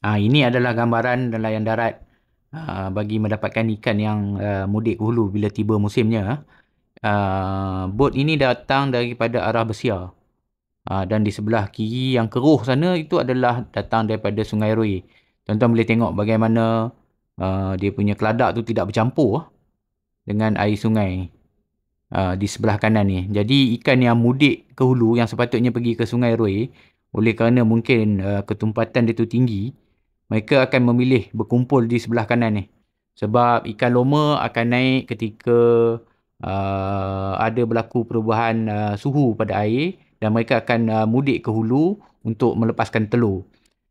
Ini adalah gambaran nelayan darat bagi mendapatkan ikan yang mudik ke hulu bila tiba musimnya. Bot ini datang daripada arah Besia. Dan di sebelah kiri yang keruh sana itu adalah datang daripada Sungai Rui. Tuan-tuan boleh tengok bagaimana dia punya keladak tu tidak bercampur dengan air sungai di sebelah kanan ni. Jadi ikan yang mudik ke hulu yang sepatutnya pergi ke Sungai Rui, oleh kerana mungkin ketumpatan dia tu tinggi, mereka akan memilih berkumpul di sebelah kanan ni. Sebab ikan loma akan naik ketika ada berlaku perubahan suhu pada air dan mereka akan mudik ke hulu untuk melepaskan telur.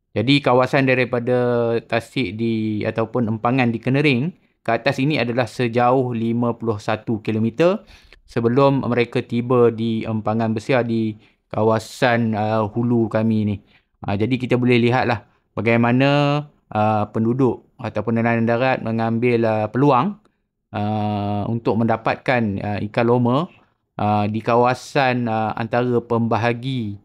Jadi kawasan daripada tasik ataupun empangan di Kenering ke atas ini adalah sejauh 51 kilometer sebelum mereka tiba di empangan Besia di kawasan hulu kami ni. Jadi kita boleh lihatlah bagaimana penduduk ataupun nelayan darat mengambil peluang untuk mendapatkan ikan loma di kawasan antara pembahagi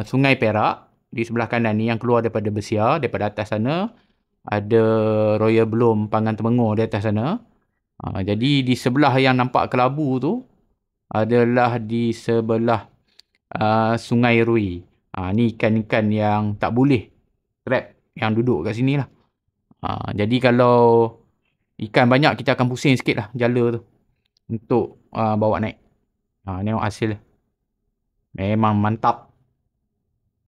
Sungai Perak di sebelah kanan ni yang keluar daripada Besia, daripada atas sana ada Royal Bloom Pangan Temenggor di atas sana. Jadi di sebelah yang nampak kelabu tu adalah di sebelah Sungai Rui. Ni ikan-ikan yang tak boleh trap yang duduk kat sini lah. Jadi kalau ikan banyak kita akan pusing sikit lah jala tu untuk bawa naik. Tengok hasil dia. Memang mantap.